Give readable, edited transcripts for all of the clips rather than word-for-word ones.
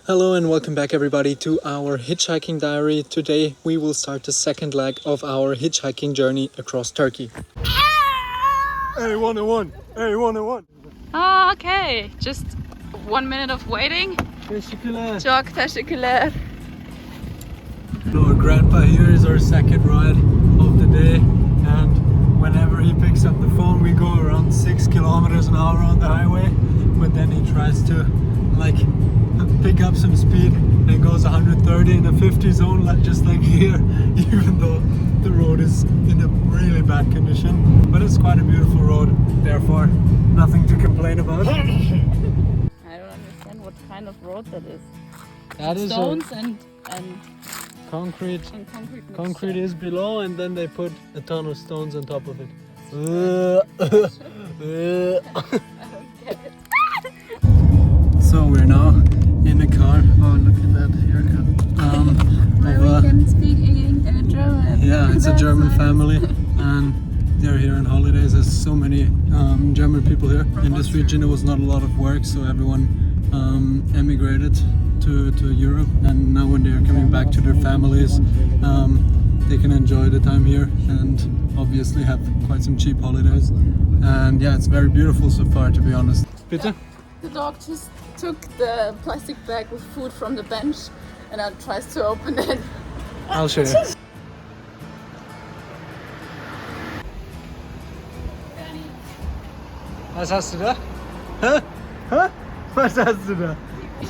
Hello and welcome back everybody to our hitchhiking diary. Today we will start the second leg of our hitchhiking journey across Turkey. Hey, 101! Hey, 101! Oh, okay. Just 1 minute of waiting. Teşekkürler. Çok teşekkürler. Our grandpa here is our second ride of the day, and whenever he picks up the phone we go around 6 kilometers an hour on the highway, but then he tries to pick up some speed and goes 130 in a 50 zone, just like here, even though the road is in a really bad condition. But it's quite a beautiful road, therefore nothing to complain about. I don't understand what kind of road that is. That is stones and concrete. and concrete. Concrete is below, and then they put a ton of stones on top of it. I don't get it. So we're now in the car. Oh, look at that haircut. Where we can speak German. Yeah, it's a German family, and they're here on holidays. There's so many German people here. In this region, there was not a lot of work, so everyone emigrated to Europe, and now when they're coming back to their families, they can enjoy the time here and obviously have quite some cheap holidays. And yeah, it's very beautiful so far, to be honest. Bitte? The dog just took the plastic bag with food from the bench and now tries to open it. I'll show you. Was hast du da? Hä? Hä? Was hast du da?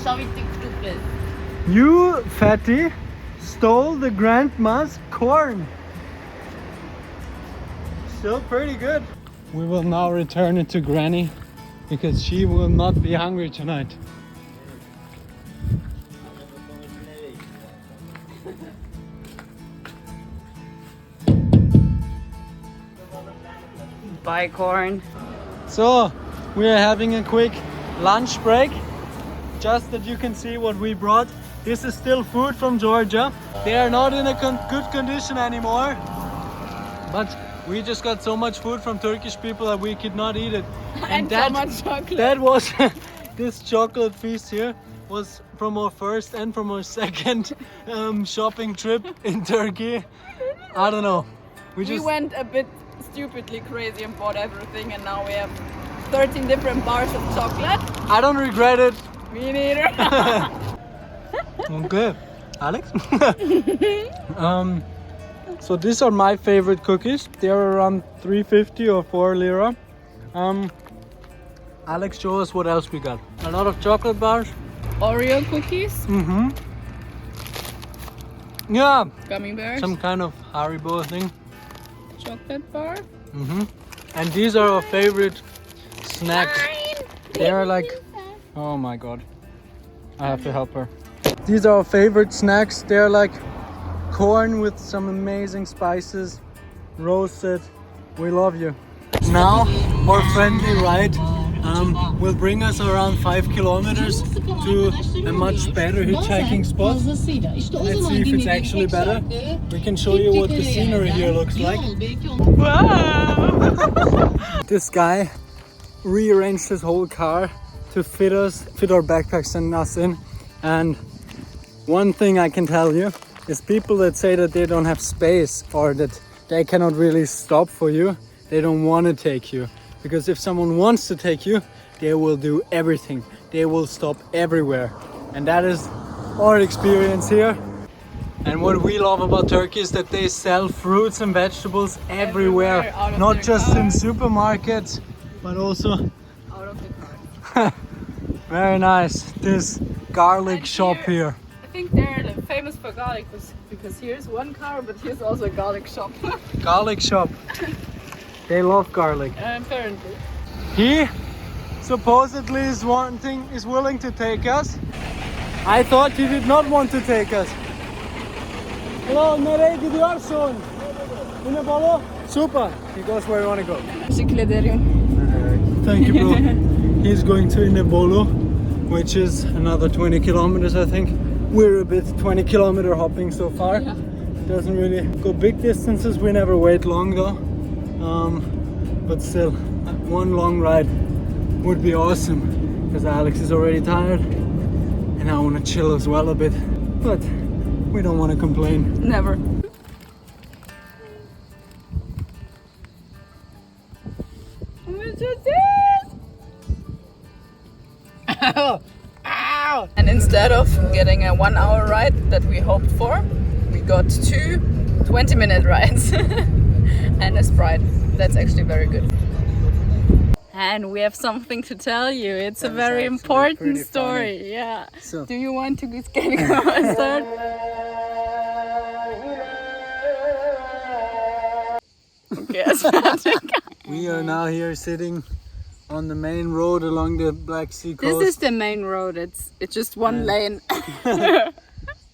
Schau, wie dick du bist. You, fatty, stole the grandma's corn. Still pretty good. We will now return it to Granny because she will not be hungry tonight. Buy corn. So, we are having a quick lunch break, just that you can see what we brought. This is still food from Georgia. They are not in a good condition anymore, but we just got so much food from Turkish people that we could not eat it. And so much chocolate. That was this chocolate feast here was from our first and from our second shopping trip in Turkey. I don't know. We went a bit stupidly crazy and bought everything, and now we have 13 different bars of chocolate. I don't regret it. Me neither. Okay, Alex. So these are my favorite cookies. They're around 350 or 4 lira. Alex, show us what else we got. A lot of chocolate bars. Oreo cookies. Mm-hmm. Yeah. Gummy bears. Some kind of Haribo thing. Chocolate bar. Mm-hmm. And these are our favorite snacks. They are like, oh my god, I have to help her. These are our favorite snacks. They're like corn with some amazing spices, roasted. We love you. Now our friendly ride will bring us around 5 kilometers to a much better hitchhiking spot. Let's see if it's actually better. We can show you what the scenery here looks like. Wow! This guy rearranged his whole car to fit our backpacks and us in. And one thing I can tell you is people that say that they don't have space or that they cannot really stop for you, they don't want to take you. Because if someone wants to take you, they will do everything. They will stop everywhere. And that is our experience here. And what we love about Turkey is that they sell fruits and vegetables everywhere. Not just in supermarkets, but also out of the car. Very nice. This garlic shop here. I think they're famous for garlic because here's one car, but here's also a garlic shop. Garlic shop. They love garlic. Apparently. He supposedly is willing to take us. I thought he did not want to take us. Hello, nereye gidiyorsun? İstanbul. Super. He goes where you want to go. Teşekkür ederim. Thank you, bro. He's going to Inebolu, which is another 20 kilometers, I think. We're a bit 20 kilometer hopping so far. Yeah. Doesn't really go big distances. We never wait long though. But still, one long ride would be awesome because Alex is already tired and I want to chill as well a bit, but we don't want to complain. Never. Ow! Ow! And instead of getting a 1 hour ride that we hoped for, we got 2 20-minute rides and a Sprite. That's actually very good. And we have something to tell you. It's a very important story. Funny. Yeah. So. Do you want to start? Okay, We are now here sitting on the main road along the Black Sea coast. This is the main road. It's just one lane.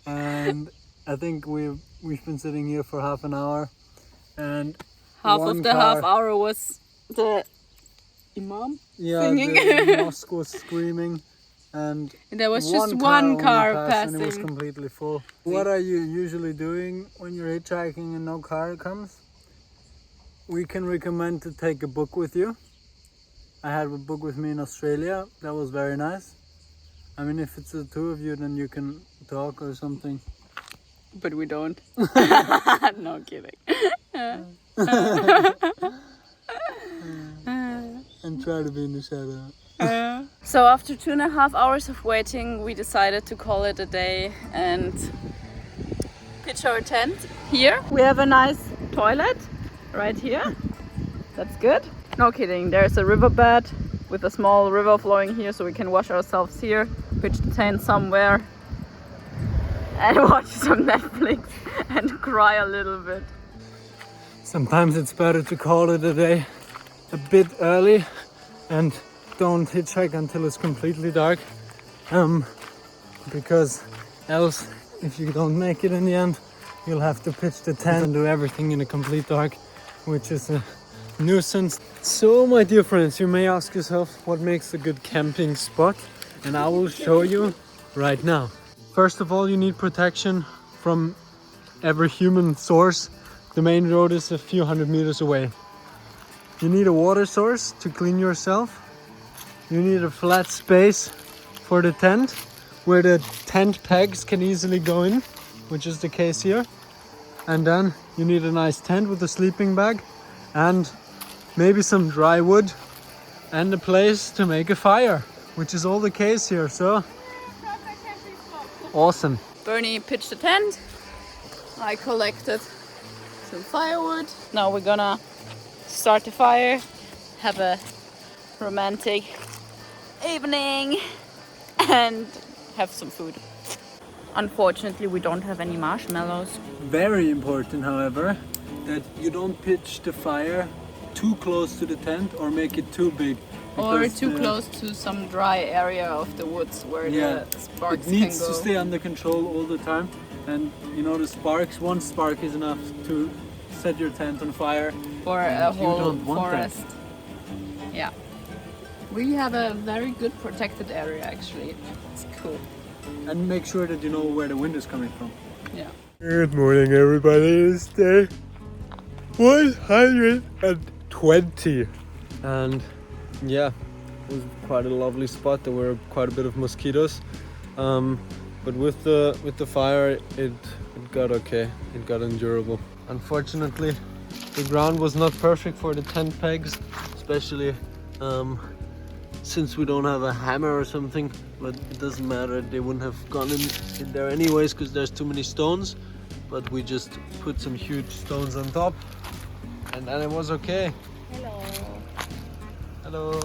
And I think we've been sitting here for half an hour, and Half of the half hour was the Imam singing. The mosque was screaming, and there was just one car passed, and it was passing. completely full. What are you usually doing when you're hitchhiking and no car comes? We can recommend to take a book with you. I had a book with me in Australia. That was very nice. I mean, if it's the two of you, then you can talk or something. But we don't. No kidding. And try to be in the shadow. So after 2.5 hours of waiting, we decided to call it a day and pitch our tent here. We have a nice toilet right here. That's good. No kidding. There's a riverbed with a small river flowing here, so we can wash ourselves here, pitch the tent somewhere, and watch some Netflix and cry a little bit. Sometimes it's better to call it a day a bit early and don't hitchhike until it's completely dark, because else, if you don't make it in the end, you'll have to pitch the tent and do everything in the complete dark, which is a nuisance. So my dear friends, you may ask yourself what makes a good camping spot, and I will show you right now. First of all, you need protection from every human source. The main road is a few hundred meters away. You need a water source to clean yourself. You need a flat space for the tent where the tent pegs can easily go in, which is the case here. And then you need a nice tent with a sleeping bag and maybe some dry wood and a place to make a fire, which is all the case here. So awesome. Bernie pitched a tent. I collected some firewood. Now we're gonna start the fire, have a romantic evening, and have some food. Unfortunately, we don't have any marshmallows. Very important, however, that you don't pitch the fire too close to the tent or make it too big. Or too close to some dry area of the woods where the sparks it needs can go. to stay under control all the time. And you know, the sparks, one spark is enough to set your tent on fire. Or a whole don't want forest. that. Yeah. We have a very good protected area actually. It's cool. And make sure that you know where the wind is coming from. Yeah. Good morning, everybody. It's day 120. And yeah, it was quite a lovely spot. There were quite a bit of mosquitoes. But with the fire, it got okay. It got endurable. Unfortunately, the ground was not perfect for the tent pegs, especially since we don't have a hammer or something. But it doesn't matter. They wouldn't have gone in there anyways because there's too many stones. But we just put some huge stones on top, and then it was okay. Hello. Hello.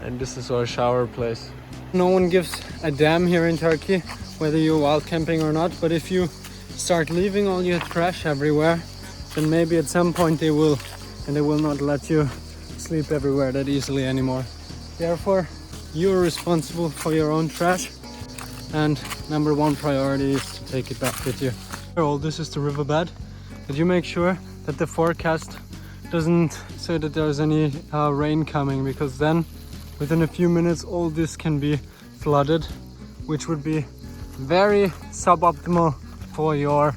And this is our shower place. No one gives a damn here in Turkey whether you're wild camping or not, but if you start leaving all your trash everywhere, then maybe at some point they will, and they will not let you sleep everywhere that easily anymore. Therefore, you're responsible for your own trash, and number one priority is to take it back with you. All this is the riverbed, but you make sure that the forecast doesn't say that there's any rain coming, because then within a few minutes all this can be flooded, which would be very suboptimal for your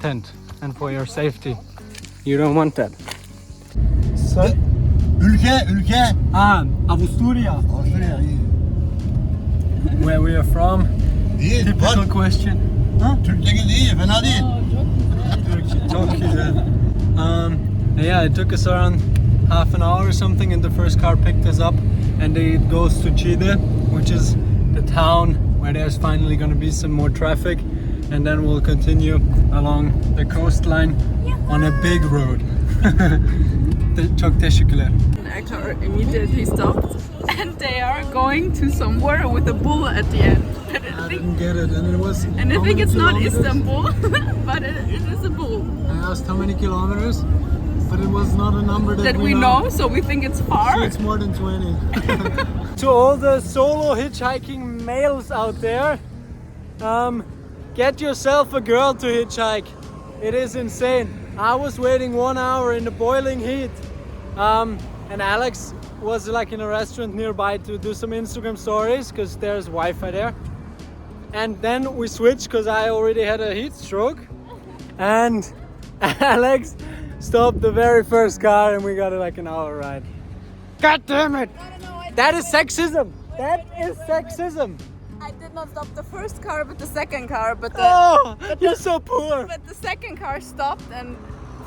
tent and for your safety. You don't want that. Ülke. Avusturya. Avusturya iyi. where we are from. İyi, Typical var. question. Huh? Türkçe iyi, fena değil. Çok güzel. Yeah, it took us around half an hour or something, and the first car picked us up, and it goes to Chide, which is the town where there's finally going to be some more traffic, and then we'll continue along the coastline on a big road. Çok teşekkürler. Actor immediately stopped, and they are going to somewhere with a bull at the end. I didn't get it, and it was. And I how think many it's not kilometers? Istanbul, but it is a bull I asked how many kilometers, but it was not a number that we know, so we think it's So far. it's more than 20. To all the solo hitchhiking males out there, get yourself a girl to hitchhike. It is insane. I was waiting 1 hour in the boiling heat, and Alex was like in a restaurant nearby to do some Instagram stories because there's Wi-Fi there. And then we switched because I already had a heat stroke, and Alex stopped the very first car, and we got like an hour ride. God damn it! That is sexism! That is sexism! I did not stop the first car, but the second car. But Oh, you're so poor! but the second car stopped and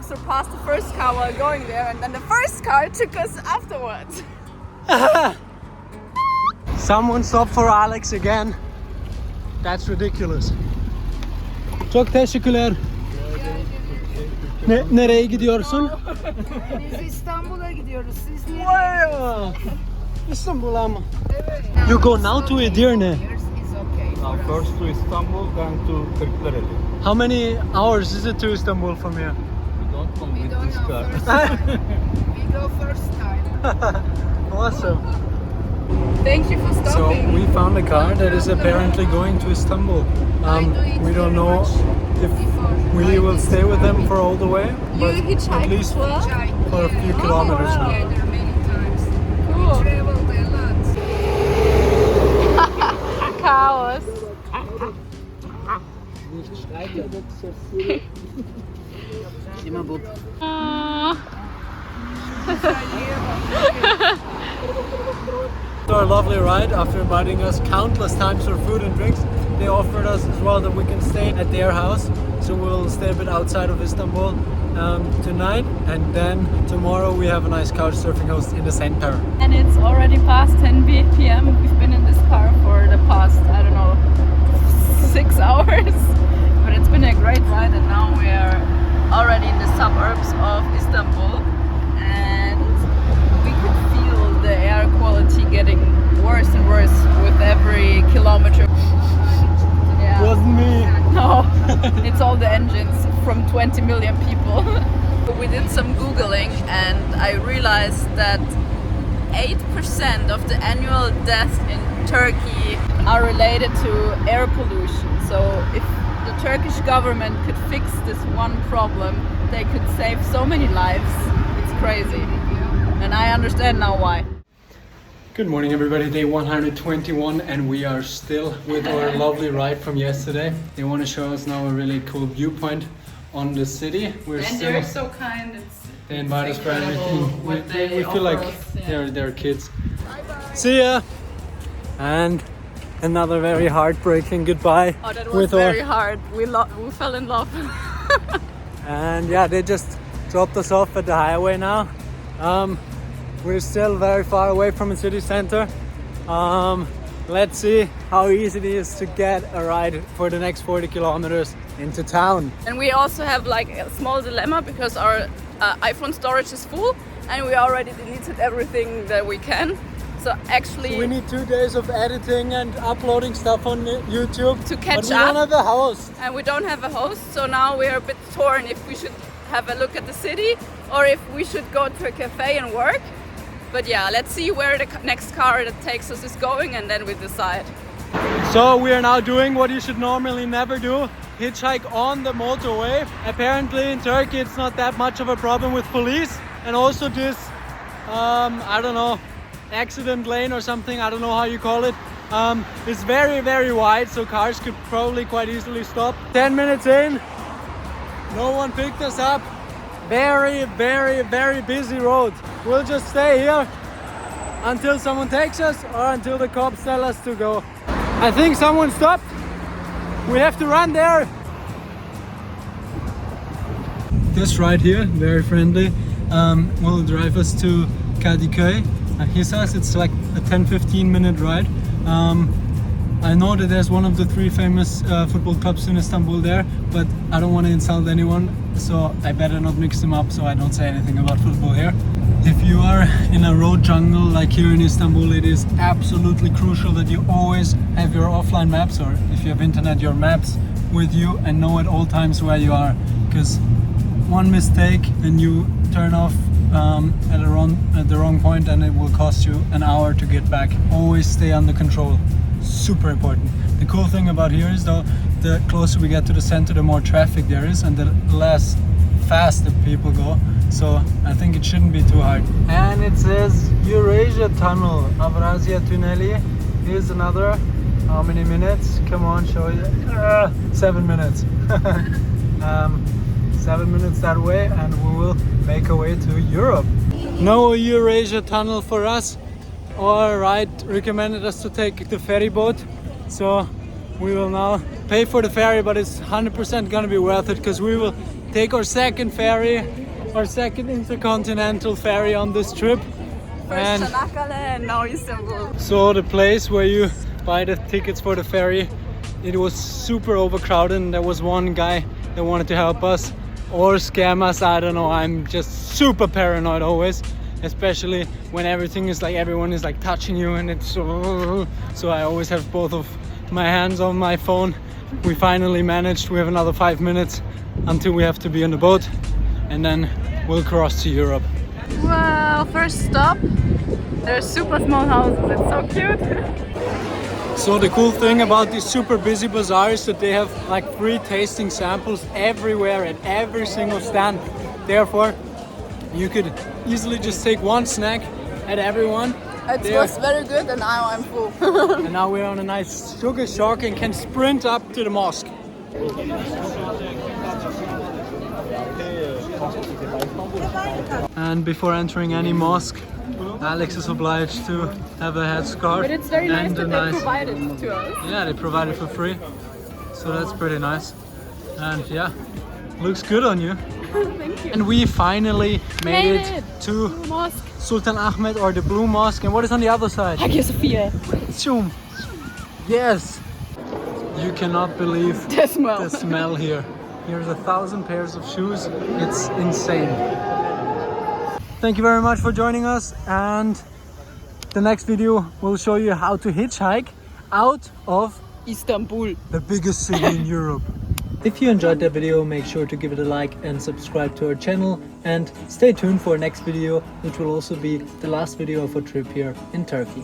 surpassed the first car while going there, and then the first car took us afterwards. Someone stopped for Alex again. That's ridiculous. Çok teşekkürler. Nereye gidiyorsun? Biz İstanbul'a gidiyoruz. Siz niye? Wow. İstanbul'a mı? You go now to Edirne. Is okay. First to Istanbul, then to Kırklareli. How many hours is it to Istanbul from here? We don't know We with don't this know car. first. We go first time. Awesome. Thank you for So stopping. we found a car that is apparently going to Istanbul. We don't know if we will stay with them for all the way, but hitchhike at least as well? for a few kilometers now. Together many times. Cool. Traveled a lot. Chaos. Our lovely ride, after inviting us countless times for food and drinks, they offered us as well that we can stay at their house. So we'll stay a bit outside of Istanbul tonight, and then tomorrow we have a nice couch surfing host in the center. And it's already past 10 p.m. We've been in this car for the past, I don't know, 6 hours. But it's been a great ride, and now we are already in the suburbs of Istanbul. And we could feel the air quality getting worse and worse with every kilometer. Yeah. Wasn't me. No, it's all the engines from 20 million people. We did some Googling, and I realized that 8% of the annual deaths in Turkey are related to air pollution. So if the Turkish government could fix this one problem, they could save so many lives. It's crazy. And I understand now why. Good morning everybody, day 121, and we are still with our lovely ride from yesterday. They want to show us now a really cool viewpoint on the city. We're still, so kind. they invite us for everything. what We they feel like offer us, yeah. they're kids. See ya! And another very heartbreaking goodbye. Oh, that was with very hard. We fell in love. And yeah, they just dropped us off at the highway now. We're still very far away from the city center. Let's see how easy it is to get a ride for the next 40 kilometers into town. And we also have like a small dilemma because our iPhone storage is full and we already deleted everything that we can. So actually We need 2 days of editing and uploading stuff on YouTube To catch but we up. don't have a host. and we don't have a host, so now we're a bit torn if we should have a look at the city or if we should go to a cafe and work. But yeah, let's see where the next car that takes us is going, and then we decide. So we are now doing what you should normally never do, hitchhike on the motorway. Apparently in Turkey it's not that much of a problem with police, and also this, I don't know, accident lane or something, I don't know how you call it. It's very, very wide, so cars could probably quite easily stop. 10 minutes in, no one picked us up. Very, very, very busy road. We'll just stay here until someone takes us or until the cops tell us to go. I think someone stopped. We have to run there. This right here, very friendly, will drive us to Kadıköy. He says it's like a 10-15 minute ride. I know that there's one of the 3 famous football clubs in Istanbul there, but I don't want to insult anyone, so I better not mix them up so I don't say anything about football here. If you are in a road jungle like here in Istanbul, it is absolutely crucial that you always have your offline maps, or if you have internet, your maps with you, and know at all times where you are, because one mistake and you turn off at the wrong point and it will cost you an hour to get back. Always stay under control. Super important. The cool thing about here is though, the closer we get to the center, the more traffic there is and the less fast the people go. So I think it shouldn't be too hard. And it says Eurasia Tunnel, Avrasya Tüneli. Here's another. How many minutes? Come on, show you. 7 minutes. 7 minutes that way and we will make our way to Europe. No Eurasia Tunnel for us. Our ride recommended us to take the ferry boat, so we will now pay for the ferry, but it's 100% gonna be worth it because we will take our second ferry, our second intercontinental ferry on this trip. First Çanakkale and now Istanbul. So the place where you buy the tickets for the ferry, it was super overcrowded and there was one guy that wanted to help us or scam us, I don't know. I'm just super paranoid always. Especially when everything is like, everyone is like touching you and it's so I always have both of my hands on my phone. We finally managed. We have another 5 minutes until we have to be on the boat and then we'll cross to Europe. Well, first stop. There's super small houses. It's so cute. So the cool thing about this super busy bazaar is that they have like free tasting samples everywhere at every single stand. Therefore, you could easily just take one snack at everyone. It was very good and now I'm full. And now we're on a nice sugar shock and can sprint up to the mosque. And before entering any mosque, Alex is obliged to have a headscarf. But it's very nice and that they provided it to us. Yeah, they provide it for free. So that's pretty nice. And yeah, looks good on you. Thank you. And we finally made it to Mosque. Sultan Ahmed, or the Blue Mosque. And what is on the other side? Hagia Sophia. Zoom. Yes. You cannot believe The smell. the smell here. Here's 1,000 pairs of shoes. It's insane. Thank you very much for joining us. And the next video will show you how to hitchhike out of Istanbul. the biggest city in Europe. If you enjoyed the video, make sure to give it a like and subscribe to our channel, and stay tuned for our next video, which will also be the last video of our trip here in Turkey.